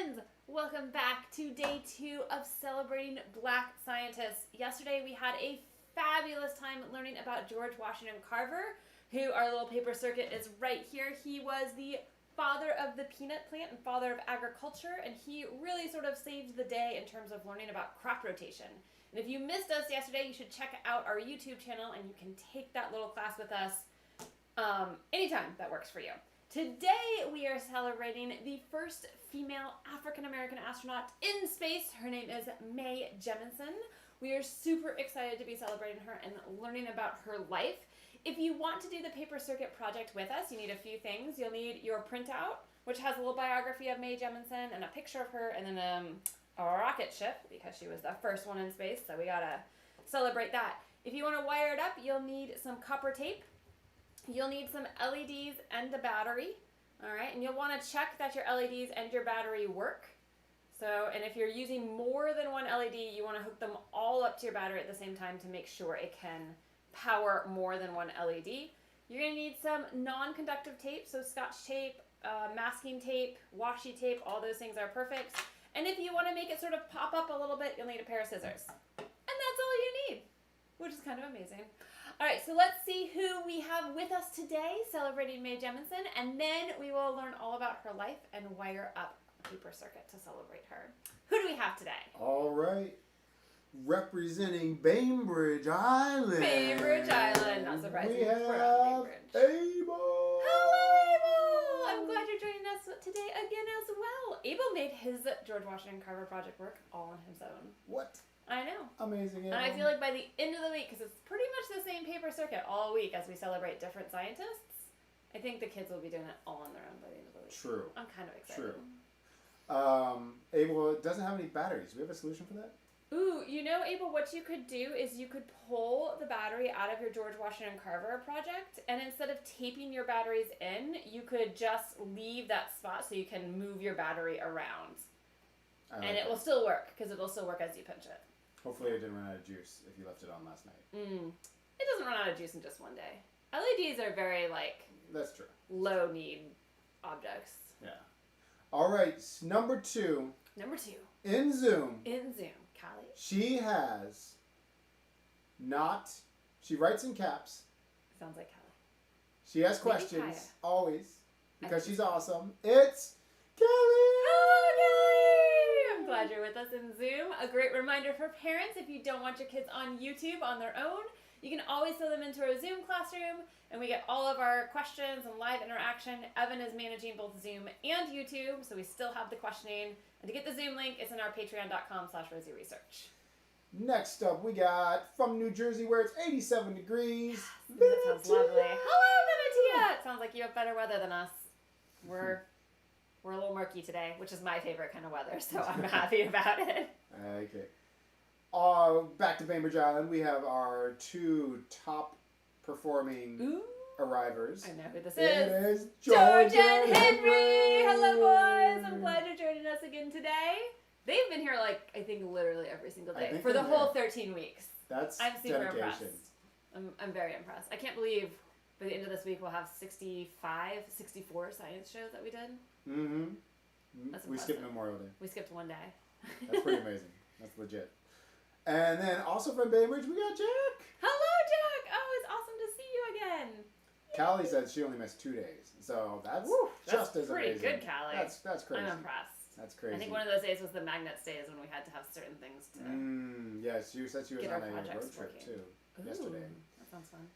friends! Welcome back to day 2 of celebrating Black scientists. Yesterday we had a fabulous time learning about George Washington Carver, who our little paper circuit is right here. He was the father of the peanut plant and father of agriculture, and he really sort of saved the day in terms of learning about crop rotation. And if you missed us yesterday, you should check out our YouTube channel and you can take that little class with us anytime that works for you. Today we are celebrating the first female African-American astronaut in space. Her name is Mae Jemison. We are super excited to be celebrating her and learning about her life. If you want to do the paper circuit project with us, you need a few things. You'll need your printout, which has a little biography of Mae Jemison and a picture of her, and then a rocket ship, because she was the first one in space, so we gotta celebrate that. If you want to wire it up, you'll need some copper tape. You'll need some LEDs and a battery, all right? And you'll want to check that your LEDs and your battery work. So, and if you're using more than one LED, you want to hook them all up to your battery at the same time to make sure it can power more than one LED. You're going to need some non-conductive tape, so scotch tape, masking tape, washi tape, all those things are perfect. And if you want to make it sort of pop up a little bit, you'll need a pair of scissors. And that's all you need, which is kind of amazing. All right, so let's see who we have with us today celebrating Mae Jemison, and then we will learn all about her life and wire up a paper circuit to celebrate her. Who do we have today? All right. Representing Bainbridge Island. Bainbridge Island. Not surprising. We have Bainbridge. Abel. Hello, Abel. I'm glad you're joining us today again as well. Abel made his George Washington Carver project work all on his own. What? I know. Amazing. And I feel like by the end of the week, because it's pretty much the same paper circuit all week as we celebrate different scientists, I think the kids will be doing it all on their own by the end of the week. True. I'm kind of excited. True. Abel, it doesn't have any batteries. Do we have a solution for that? Ooh, you know, Abel, what you could do is you could pull the battery out of your George Washington Carver project, and instead of taping your batteries in, you could just leave that spot so you can move your battery around. And it will still work, because it will still work as you pinch it. Hopefully it didn't run out of juice if you left it on last night. It doesn't run out of juice in just one day. LEDs are very, That's true. low need objects. Yeah. All right, number 2. Number 2. In Zoom. In Zoom. Callie. She writes in caps. Sounds like Callie. She has Maybe questions, Kaya. always, because she's awesome. It's Kelly! Hello, Kelly! I'm glad you're with us in Zoom. A great reminder for parents, if you don't want your kids on YouTube on their own, you can always throw them into our Zoom classroom, and we get all of our questions and live interaction. Evan is managing both Zoom and YouTube, so we still have the questioning. And to get the Zoom link, it's in our patreon.com/RosieResearch. Next up, we got from New Jersey, where it's 87 degrees. That sounds lovely. Hello, Venetia! It sounds like you have better weather than us. We're a little murky today, which is my favorite kind of weather, so I'm happy about it. Okay. Back to Bainbridge Island, we have our 2 top performing arrivers. I know who this It is. is George and Henry! Hello, boys! I'm glad you're joining us again today. They've been here, I think literally every single day for the whole 13 weeks. I'm super dedication. impressed. I'm very impressed. I can't believe by the end of this week we'll have 64 science shows that we did. Mm-hmm. That's we skipped Memorial Day. We skipped one day. That's pretty amazing. That's legit. And then also from Bainbridge, we got Jack. Hello, Jack! Oh, it's awesome to see you again. Callie said she only missed 2 days, so that's just as pretty amazing. good, Callie. That's crazy. I'm impressed. That's crazy. I think one of those days was the Magnets days when we had to have certain things to yes, you said she was get on our a road projects trip working. too yesterday. That sounds fun.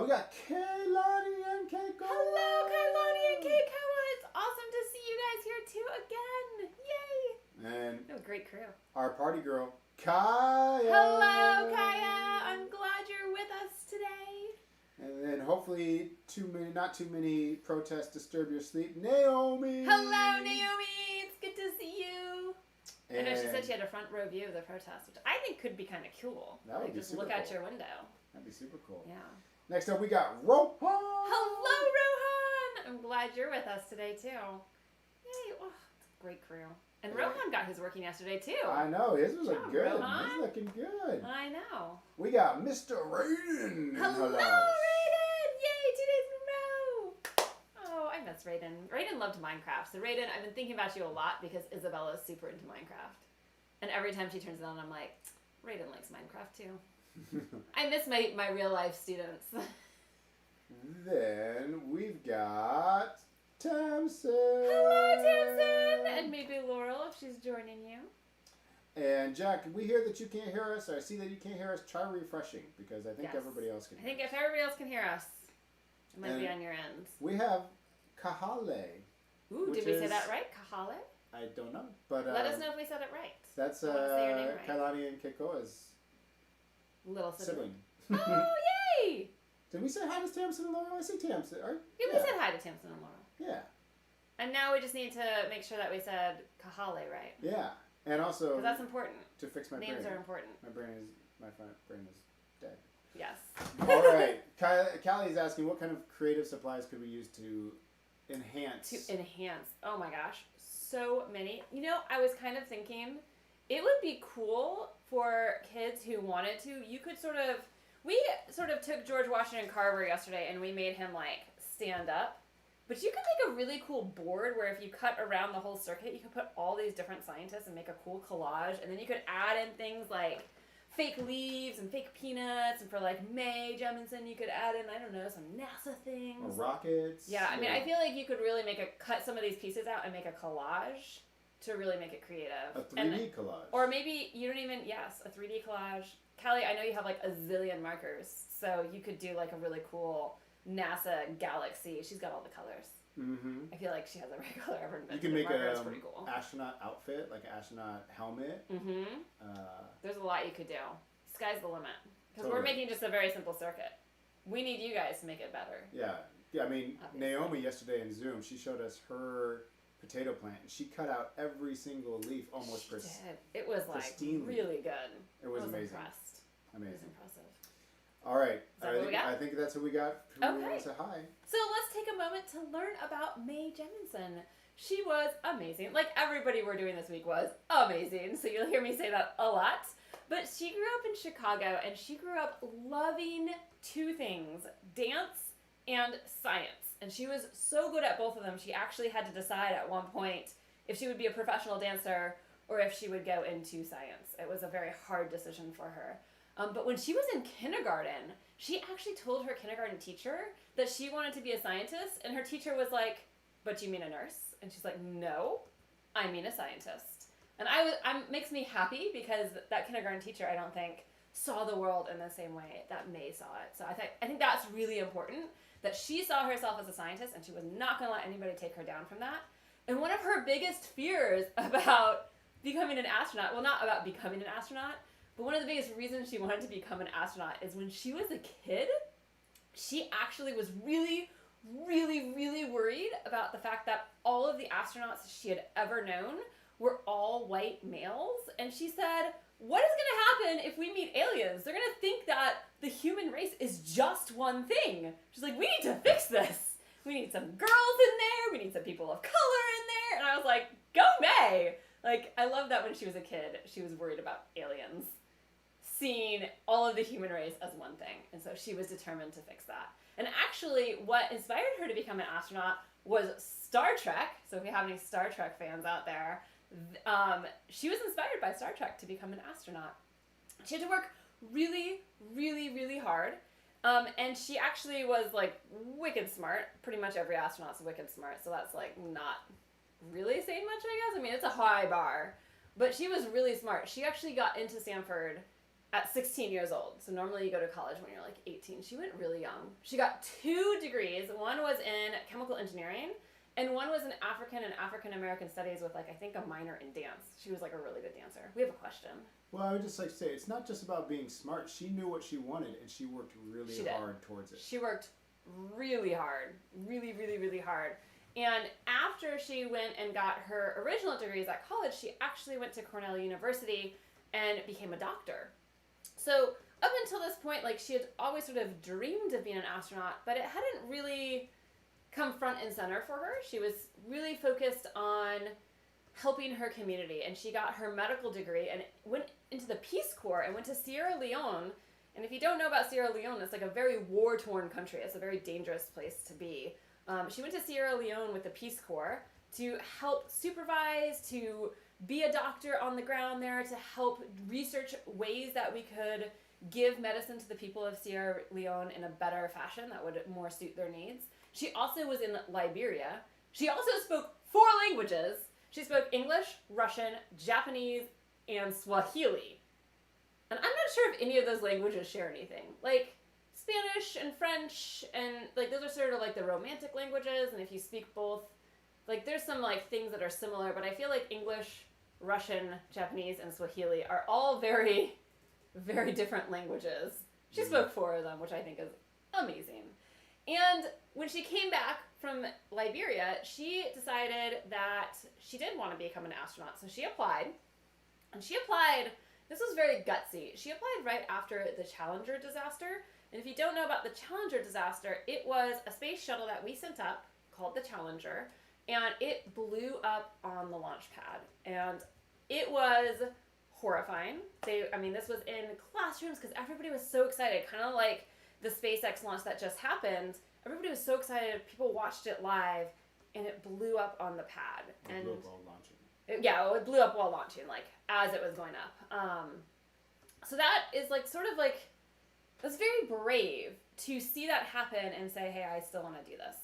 We got Kaylani and Keiko. Hello, Kailani and Keiko. It's awesome to see you guys here too again. Yay! And Oh, great crew. our party girl, Kaya. Hello, Kaya. I'm glad you're with us today. And then hopefully not too many protests disturb your sleep, Naomi. Hello, Naomi. It's good to see you. I know she said she had a front row view of the protest, which I think could be kind of cool. That would be just super look out cool. your window. That'd be super cool. Yeah. Next up, we got Rohan. Hello, Rohan. I'm glad you're with us today too. Yay! Oh, it's a great crew. And Rohan got his working yesterday too. I know, his was looking good. Rohan. He's looking good. I know. We got Mr. Raiden. Hello, Raiden! Yay! 2 days in a row. Oh, I miss Raiden. Raiden loved Minecraft. So Raiden, I've been thinking about you a lot because Isabella's super into Minecraft. And every time she turns it on, I'm like, Raiden likes Minecraft too. I miss my real life students. Then we've got Tamsin. Hello, Tamsin! And maybe Laurel if she's joining you. And Jack, we hear that you can't hear us. I see that you can't hear us. Try refreshing because I think Yes. everybody else can I hear think us. if everybody else can hear us, it might be And on your ends. We have Kahale. Ooh, which did we say is- that right? Kahale? I don't know, but Let us know if we said it right. That's I wanna say your name right. Kailani and Keikoa's Little sibling. sibling. Oh, yay! Did we say hi to Tamsin and Laura? I say Tamsin. Yeah, we said hi to Tamsin and Laurel. Yeah, And now we just need to make sure that we said Kahale right. yeah, and also Because that's important. to fix my Names brain. are important. My brain is dead. Yes. All right, Callie is asking what kind of creative supplies could we use to enhance. To enhance. Oh my gosh. So many. You know, I was kind of thinking it would be cool for kids who wanted to. You could we sort of took George Washington Carver yesterday and we made him like stand up. But you could make a really cool board where if you cut around the whole circuit, you could put all these different scientists and make a cool collage. And then you could add in things like fake leaves and fake peanuts. And for like Mae Jemison, you could add in, I don't know, some NASA things. Or rockets. Yeah, I mean, I feel like you could really cut some of these pieces out and make a collage to really make it creative. A 3D collage. Or maybe you don't even, a 3D collage. Callie, I know you have like a zillion markers, so you could do like a really cool NASA galaxy. She's got all the colors. Mm-hmm. I feel like she has every color ever invented. You can make marker a is pretty cool. astronaut outfit, like an astronaut helmet. Mm-hmm. There's a lot you could do. Sky's the limit. Because we're Totally. making just a very simple circuit. We need you guys to make it better. Yeah, I mean, Obviously. Naomi yesterday in Zoom, she showed us her potato plant, and she cut out every single leaf almost She did. It was like pristinely. really good. It was amazing. Impressed. It was Amazing. impressive. All right. that what we got? I think that's what we got. Who Okay. wants to hi? So let's take a moment to learn about Mae Jemison. She was amazing. Like everybody we're doing this week was amazing. So you'll hear me say that a lot. But she grew up in Chicago and she grew up loving two things, dance and science. And she was so good at both of them, she actually had to decide at one point if she would be a professional dancer or if she would go into science. It was a very hard decision for her. But when she was in kindergarten, she actually told her kindergarten teacher that she wanted to be a scientist, and her teacher was like, "But you mean a nurse?" And she's like, "No, I mean a scientist." And makes me happy because that kindergarten teacher, I don't think, saw the world in the same way that Mae saw it. So I think that's really important, that she saw herself as a scientist, and she was not going to let anybody take her down from that. And one of her biggest fears about becoming an astronaut, well, not about becoming an astronaut, but one of the biggest reasons she wanted to become an astronaut is when she was a kid, she actually was really, really, really worried about the fact that all of the astronauts she had ever known were all white males. And she said, what is going to happen if we meet aliens? They're going to think that the human race is just one thing. She's like, we need to fix this. We need some girls in there. We need some people of color in there. And I was like, go Mae. Like, I love that when she was a kid, she was worried about aliens seeing all of the human race as one thing. And so she was determined to fix that. And actually, what inspired her to become an astronaut was Star Trek. So if we have any Star Trek fans out there, she was inspired by Star Trek to become an astronaut. She had to work really, really, really hard. And she actually was like wicked smart. Pretty much every astronaut's wicked smart. So that's like not really saying much, I guess. I mean, it's a high bar. But she was really smart. She actually got into Stanford at 16 years old. So normally you go to college when you're like 18. She went really young. She got 2 degrees. One was in chemical engineering, and one was in African and African American studies with like, I think, a minor in dance. She was like a really good dancer. We have a question. Well, I would just like to say, it's not just about being smart. She knew what she wanted, and she worked really hard towards it. She worked really hard. Really, really, really hard. And after she went and got her original degrees at college, she actually went to Cornell University and became a doctor. So up until this point, like, she had always sort of dreamed of being an astronaut, but it hadn't really come front and center for her. She was really focused on helping her community, and she got her medical degree and went into the Peace Corps and went to Sierra Leone. And if you don't know about Sierra Leone, it's like a very war-torn country. It's a very dangerous place to be. She went to Sierra Leone with the Peace Corps to help supervise, to be a doctor on the ground there, to help research ways that we could give medicine to the people of Sierra Leone in a better fashion that would more suit their needs. She also was in Liberia. She also spoke 4 languages. She spoke English, Russian, Japanese, and Swahili. And I'm not sure if any of those languages share anything. Like, Spanish and French, and, like, those are sort of, like, the romantic languages, and if you speak both, like, there's some, like, things that are similar, but I feel like English, Russian, Japanese, and Swahili are all very, very different languages. She spoke 4 of them, which I think is amazing. And when she came back from Liberia, she decided that she did want to become an astronaut, so she applied. And she applied, this was very gutsy, she applied right after the Challenger disaster. And if you don't know about the Challenger disaster, it was a space shuttle that we sent up called the Challenger, and it blew up on the launch pad. And it was horrifying. This was in classrooms because everybody was so excited, kind of like the SpaceX launch that just happened. Everybody was so excited, people watched it live, and it blew up on the pad. It blew up while launching. It blew up while launching, like, as it was going up. So that is, like, sort of, like, it's very brave to see that happen and say, hey, I still want to do this.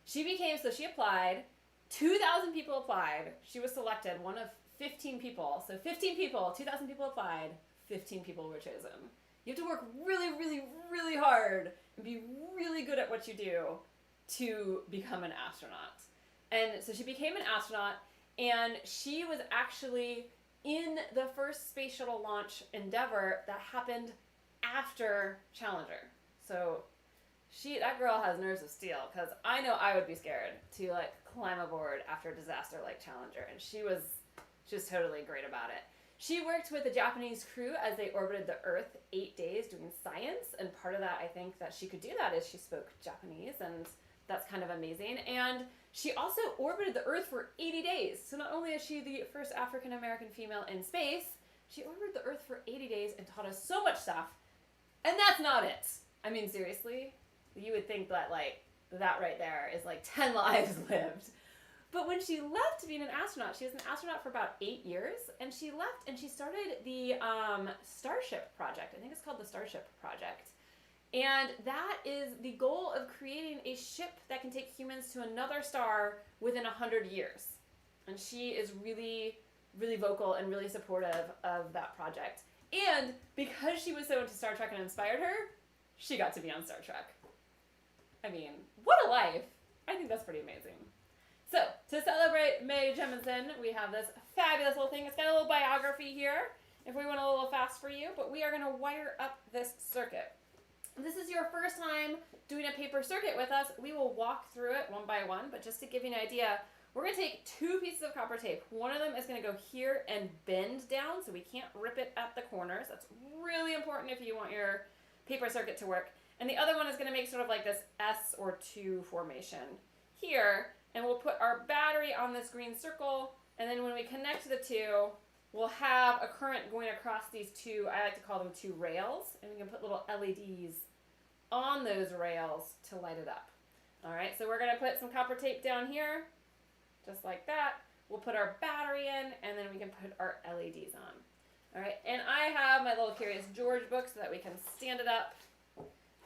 She applied, 2,000 people applied, she was selected, one of 15 people. So 15 people, 2,000 people applied, 15 people were chosen. You have to work really, really, really hard and be really good at what you do to become an astronaut. And so she became an astronaut, and she was actually in the first space shuttle launch endeavor that happened after Challenger. So that girl has nerves of steel, because I know I would be scared to, like, climb aboard after a disaster like Challenger, and she was totally great about it. She worked with the Japanese crew as they orbited the Earth 8 days doing science, and part of that, I think, that she could do that is she spoke Japanese, and that's kind of amazing. And she also orbited the Earth for 80 days. So not only is she the first African-American female in space, she orbited the Earth for 80 days and taught us so much stuff. And that's not it. I mean, seriously, you would think that, like, that right there is, like, 10 lives lived. But when she left being an astronaut, she was an astronaut for about 8 years, and she left and she started the Starship Project. I think it's called the Starship Project. And that is the goal of creating a ship that can take humans to another star within 100 years. And she is really, really vocal and really supportive of that project. And because she was so into Star Trek and inspired her, she got to be on Star Trek. I mean, what a life. I think that's pretty amazing. So, to celebrate Mae Jemison, we have this fabulous little thing. It's got a little biography here, if we went a little fast for you, but we are going to wire up this circuit. If this is your first time doing a paper circuit with us, we will walk through it one by one, but just to give you an idea, we're going to take 2 pieces of copper tape. One of them is going to go here and bend down, so we can't rip it at the corners. That's really important if you want your paper circuit to work. And the other one is going to make sort of like this S or 2 formation here. And we'll put our battery on this green circle, and then when we connect the 2, we'll have a current going across these 2, I like to call them 2 rails, and we can put little LEDs on those rails to light it up. Alright, so we're going to put some copper tape down here, just like that. We'll put our battery in, and then we can put our LEDs on. Alright, and I have my little Curious George book so that we can stand it up,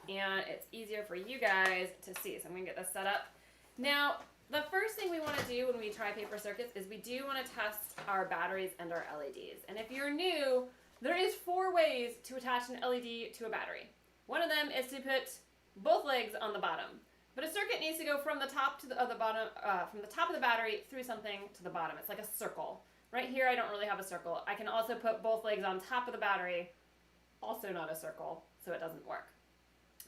and it's easier for you guys to see. So I'm going to get this set up. Now, the first thing we want to do when we try paper circuits is we do want to test our batteries and our LEDs. And if you're new, there is 4 ways to attach an LED to a battery. One of them is to put both legs on the bottom. But a circuit needs to go from the top to the bottom, from the top of the battery through something to the bottom. It's like a circle. Right here, I don't really have a circle. I can also put both legs on top of the battery. Also not a circle, so it doesn't work.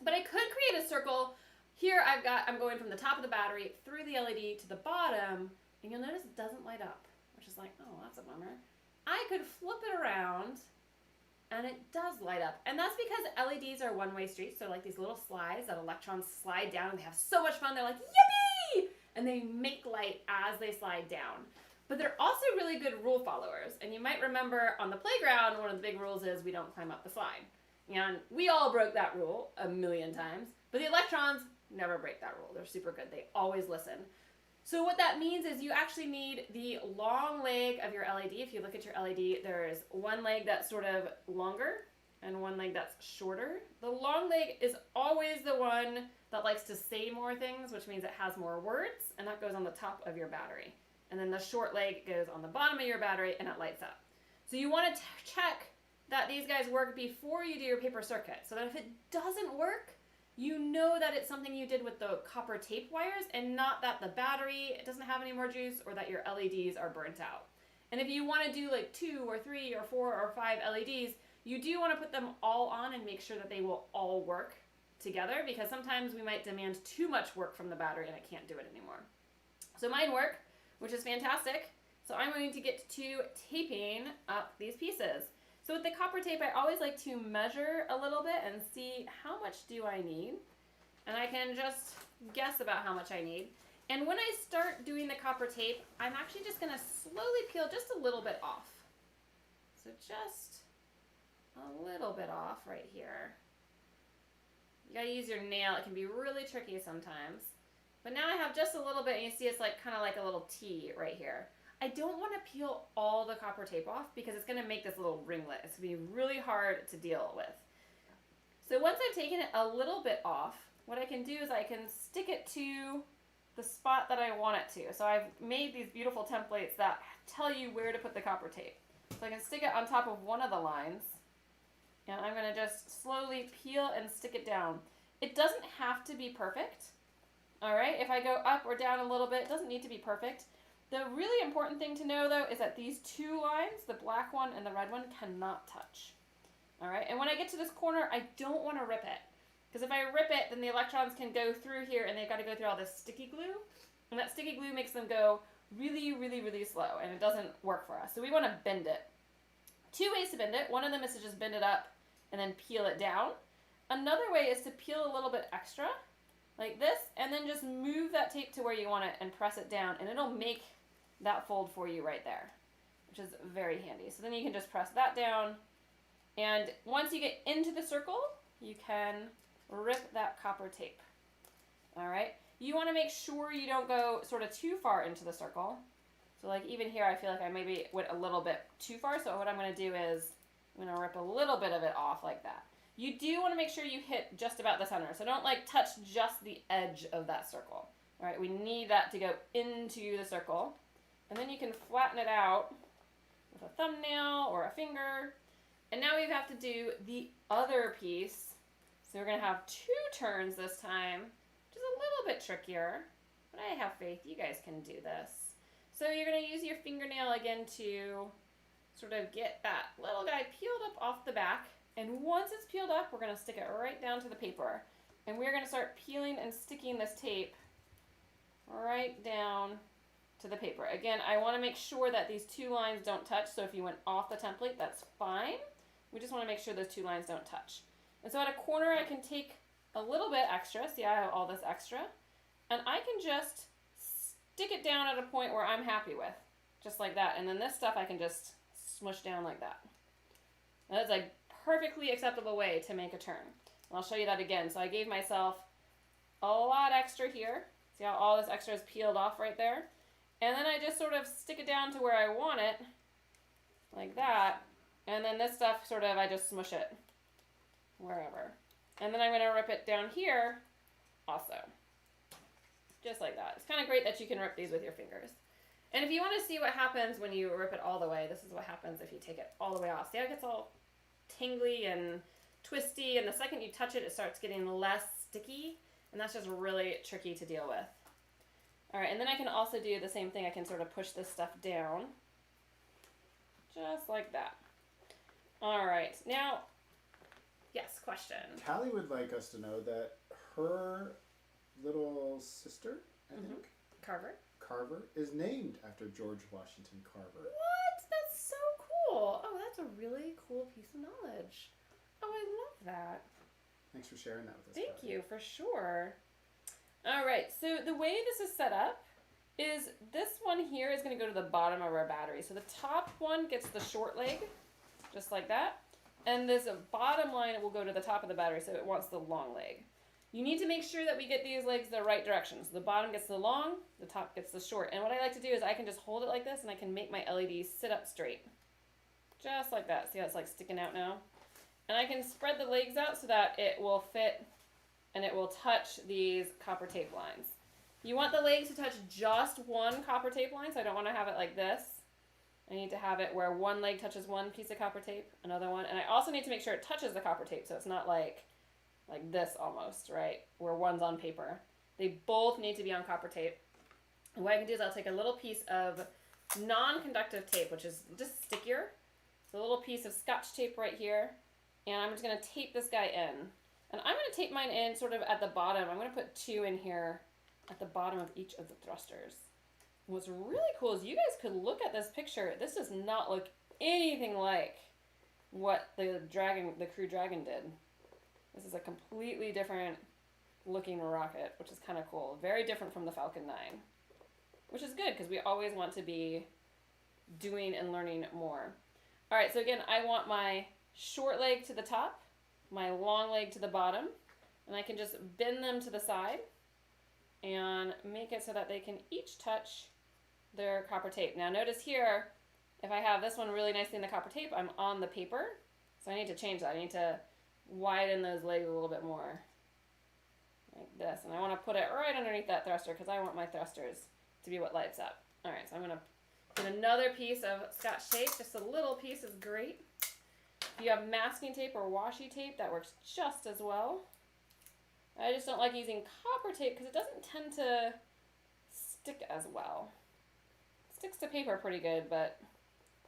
But I could create a circle. Here I'm going from the top of the battery through the LED to the bottom, and you'll notice it doesn't light up, which is like, oh, that's a bummer. I could flip it around, and it does light up. And that's because LEDs are one-way streets. So like these little slides that electrons slide down, and they have so much fun. They're like, yippee! And they make light as they slide down. But they're also really good rule followers. And you might remember on the playground, one of the big rules is we don't climb up the slide. And we all broke that rule a million times. But the electrons never break that rule. They're super good. They always listen. So what that means is you actually need the long leg of your LED. If you look at your LED, there's one leg that's sort of longer and one leg that's shorter. The long leg is always the one that likes to say more things, which means it has more words, and that goes on the top of your battery. And then the short leg goes on the bottom of your battery and it lights up. So you want to check that these guys work before you do your paper circuit, so that if it doesn't work, you know that it's something you did with the copper tape wires and not that the battery doesn't have any more juice or that your LEDs are burnt out. And if you want to do like 2 or 3 or 4 or 5 LEDs, you do want to put them all on and make sure that they will all work together, because sometimes we might demand too much work from the battery and it can't do it anymore. So mine work, which is fantastic. So I'm going to get to taping up these pieces. So with the copper tape, I always like to measure a little bit and see how much do I need. And I can just guess about how much I need. And when I start doing the copper tape, I'm actually just going to slowly peel just a little bit off. So just a little bit off right here. You gotta use your nail. It can be really tricky sometimes. But now I have just a little bit, and you see it's like kind of like a little T right here. I don't want to peel all the copper tape off because it's going to make this little ringlet. It's going to be really hard to deal with. So once I've taken it a little bit off, what I can do is I can stick it to the spot that I want it to. So I've made these beautiful templates that tell you where to put the copper tape. So I can stick it on top of one of the lines, and I'm going to just slowly peel and stick it down. It doesn't have to be perfect. All right, if I go up or down a little bit, it doesn't need to be perfect. The really important thing to know, though, is that these two lines, the black one and the red one, cannot touch. All right, and when I get to this corner, I don't want to rip it. Because if I rip it, then the electrons can go through here, and they've got to go through all this sticky glue. And that sticky glue makes them go really, really, really slow, and it doesn't work for us. So we want to bend it. 2 ways to bend it. One of them is to just bend it up and then peel it down. Another way is to peel a little bit extra, like this, and then just move that tape to where you want it and press it down, and it'll make that fold for you right there, which is very handy. So then you can just press that down, and once you get into the circle, you can rip that copper tape. All right, you want to make sure you don't go sort of too far into the circle. So like even here, I feel like I maybe went a little bit too far, so what I'm going to do is I'm going to rip a little bit of it off like that. You do want to make sure you hit just about the center, so don't like touch just the edge of that circle. All right, we need that to go into the circle. And then you can flatten it out with a thumbnail or a finger. And now we have to do the other piece. So we're going to have 2 turns this time, which is a little bit trickier. But I have faith you guys can do this. So you're going to use your fingernail again to sort of get that little guy peeled up off the back. And once it's peeled up, we're going to stick it right down to the paper. And we're going to start peeling and sticking this tape right down to the paper. Again, I want to make sure that these 2 lines don't touch, so if you went off the template, that's fine. We just want to make sure those 2 lines don't touch. And so at a corner, I can take a little bit extra. See, I have all this extra. And I can just stick it down at a point where I'm happy with, just like that. And then this stuff I can just smush down like that. And that's a perfectly acceptable way to make a turn. And I'll show you that again. So I gave myself a lot extra here. See how all this extra is peeled off right there? And then I just sort of stick it down to where I want it, like that. And then this stuff sort of, I just smush it wherever. And then I'm going to rip it down here also. Just like that. It's kind of great that you can rip these with your fingers. And if you want to see what happens when you rip it all the way, this is what happens if you take it all the way off. See how it gets all tingly and twisty, and the second you touch it, it starts getting less sticky, and that's just really tricky to deal with. All right, and then I can also do the same thing. I can sort of push this stuff down, just like that. All right, now, yes, question. Callie would like us to know that her little sister, I think, Carver, is named after George Washington Carver. What? That's so cool. Oh, that's a really cool piece of knowledge. Oh, I love that. Thanks for sharing that with us. Thank Callie. you, for sure. All right, so the way this is set up is this one here is going to go to the bottom of our battery. So the top one gets the short leg, just like that. And this bottom line will go to the top of the battery, so it wants the long leg. You need to make sure that we get these legs the right direction. So the bottom gets the long, the top gets the short. And what I like to do is I can just hold it like this and I can make my LED sit up straight. Just like that. See how it's like sticking out now? And I can spread the legs out so that it will fit and it will touch these copper tape lines. You want the legs to touch just one copper tape line, so I don't want to have it like this. I need to have it where one leg touches one piece of copper tape, another one. And I also need to make sure it touches the copper tape, so it's not like this almost, right? Where one's on paper. They both need to be on copper tape. And what I can do is I'll take a little piece of non-conductive tape, which is just stickier. So a little piece of Scotch tape right here. And I'm just going to tape this guy in. And I'm going to tape mine in sort of at the bottom. I'm going to put 2 in here at the bottom of each of the thrusters. And what's really cool is you guys could look at this picture. This does not look anything like what the Crew Dragon did. This is a completely different looking rocket, which is kind of cool. Very different from the Falcon 9, which is good because we always want to be doing and learning more. All right, so again, I want my short leg to the top, my long leg to the bottom, and I can just bend them to the side and make it so that they can each touch their copper tape. Now notice here, if I have this one really nicely in the copper tape, I'm on the paper, so I need to change that. I need to widen those legs a little bit more, like this. And I want to put it right underneath that thruster because I want my thrusters to be what lights up. All right, so I'm going to put another piece of Scotch tape. Just a little piece is great. If you have masking tape or washi tape, that works just as well. I just don't like using copper tape because it doesn't tend to stick as well. It sticks to paper pretty good, but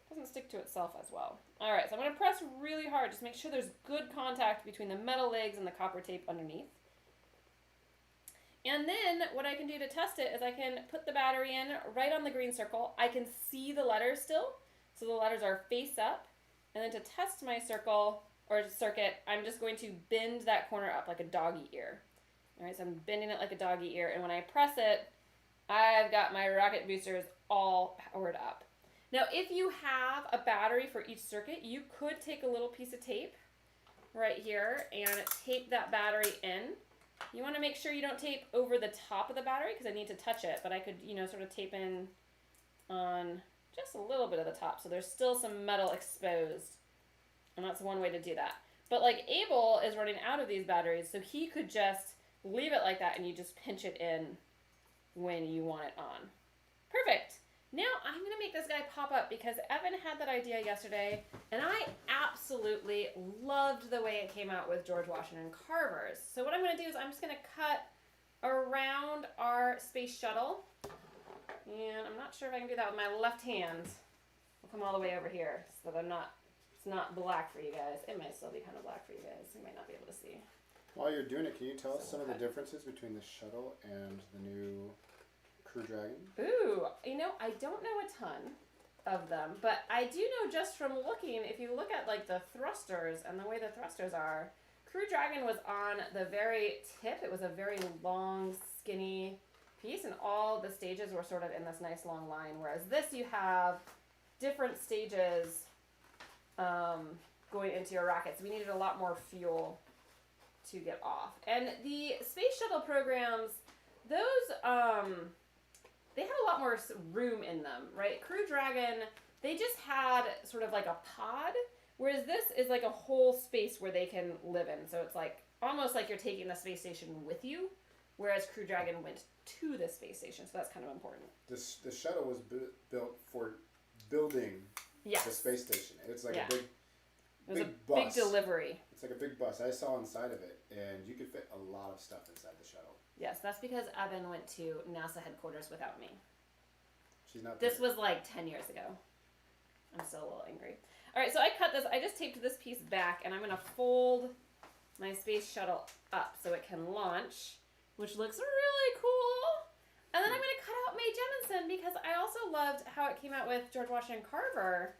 doesn't stick to itself as well. All right, so I'm going to press really hard. Just make sure there's good contact between the metal legs and the copper tape underneath. And then what I can do to test it is I can put the battery in right on the green circle. I can see the letters still, so the letters are face up. And then to test my circle or circuit, I'm just going to bend that corner up like a doggy ear. All right, so I'm bending it like a doggy ear. And when I press it, I've got my rocket boosters all powered up. Now, if you have a battery for each circuit, you could take a little piece of tape right here and tape that battery in. You want to make sure you don't tape over the top of the battery because I need to touch it, but I could, sort of tape in on just a little bit of the top, so there's still some metal exposed, and that's one way to do that. But like Abel is running out of these batteries, so he could just leave it like that and you just pinch it in when you want it on. Perfect. Now I'm going to make this guy pop up because Evan had that idea yesterday, and I absolutely loved the way it came out with George Washington Carvers. So what I'm going to do is I'm just going to cut around our space shuttle. And I'm not sure if I can do that with my left hand. I'll come all the way over here so that it's not black for you guys. It might still be kind of black for you guys. You might not be able to see. While you're doing it, can you tell us some of the differences between the shuttle and the new Crew Dragon? Ooh, I don't know a ton of them, but I do know just from looking, if you look at like the thrusters and the way the thrusters are, Crew Dragon was on the very tip. It was a very long, skinny piece, and all the stages were sort of in this nice long line, whereas this you have different stages going into your rockets. We needed a lot more fuel to get off. And the space shuttle programs, those they had a lot more room in them, right? Crew Dragon, they just had sort of like a pod, whereas this is like a whole space where they can live in. So it's like almost like you're taking the space station with you, whereas Crew Dragon went to the space station, so that's kind of important. The shuttle was built for building the space station. It's like a big bus. Big delivery. It's like a big bus. I saw inside of it, and you could fit a lot of stuff inside the shuttle. Yes, that's because Evan went to NASA headquarters without me. She's not. This was like 10 years ago. I'm still a little angry. All right, so I cut this. I just taped this piece back, and I'm going to fold my space shuttle up so it can launch, which looks really cool. And then I'm going to cut out Mae Jemison because I also loved how it came out with George Washington Carver.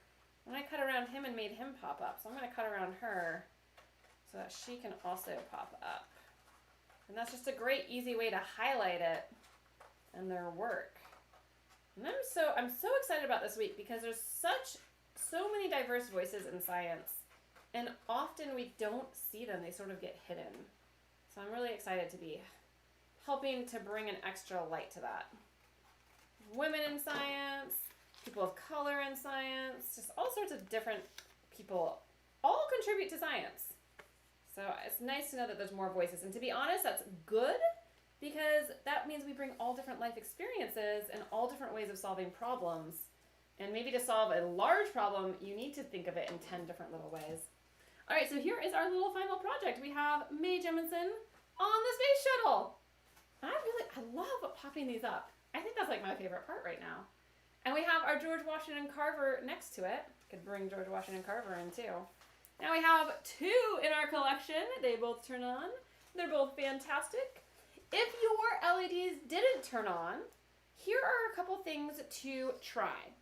And I cut around him and made him pop up. So I'm going to cut around her so that she can also pop up. And that's just a great, easy way to highlight it and their work. And I'm so excited about this week because there's so many diverse voices in science, and often we don't see them. They sort of get hidden. So I'm really excited to be helping to bring an extra light to that. Women in science, people of color in science, just all sorts of different people all contribute to science. So it's nice to know that there's more voices. And to be honest, that's good because that means we bring all different life experiences and all different ways of solving problems. And maybe to solve a large problem, you need to think of it in 10 different little ways. All right, so here is our little final project. We have Mae Jemison on the space shuttle. I love popping these up. I think that's like my favorite part right now. And we have our George Washington Carver next to it. Could bring George Washington Carver in too. Now we have 2 in our collection. They both turn on. They're both fantastic. If your LEDs didn't turn on, here are a couple things to try.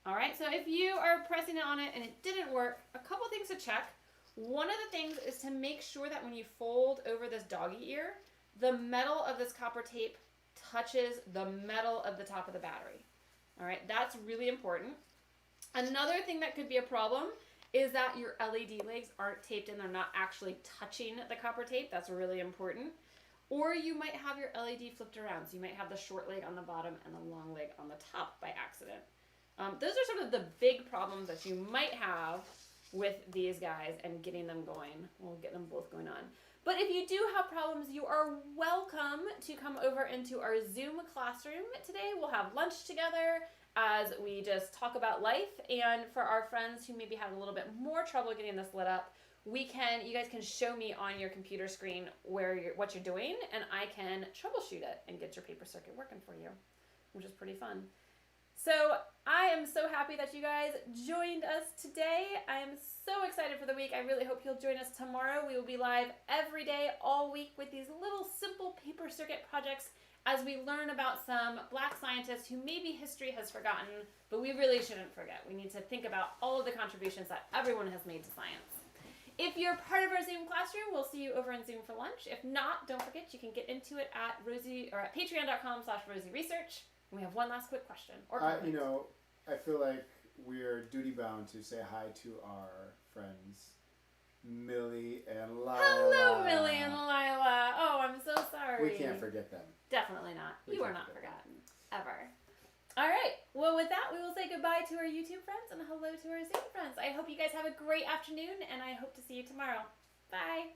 All right, so if you are pressing it on it and it didn't work, a couple things to check. One of the things is to make sure that when you fold over this doggy ear, the metal of this copper tape touches the metal of the top of the battery. All right, that's really important. Another thing that could be a problem is that your LED legs aren't taped and they're not actually touching the copper tape. That's really important. Or you might have your LED flipped around. So you might have the short leg on the bottom and the long leg on the top by accident. Those are sort of the big problems that you might have with these guys and getting them going. We'll get them both going on. But if you do have problems, you are welcome to come over into our Zoom classroom today. We'll have lunch together as we just talk about life. And for our friends who maybe have a little bit more trouble getting this lit up, you guys can show me on your computer screen what you're doing, and I can troubleshoot it and get your paper circuit working for you, which is pretty fun. So I am so happy that you guys joined us today. I am so excited for the week. I really hope you'll join us tomorrow. We will be live every day, all week, with these little simple paper circuit projects as we learn about some Black scientists who maybe history has forgotten, but we really shouldn't forget. We need to think about all of the contributions that everyone has made to science. If you're part of our Zoom classroom, we'll see you over in Zoom for lunch. If not, don't forget you can get into it at patreon.com/RosieResearch. We have one last quick question. I feel like we're duty bound to say hi to our friends, Millie and Lila. Hello, Millie and Lila. Oh, I'm so sorry. We can't forget them. Definitely not. You are not forgotten. Ever. All right. Well, with that, we will say goodbye to our YouTube friends and hello to our Zoom friends. I hope you guys have a great afternoon, and I hope to see you tomorrow. Bye.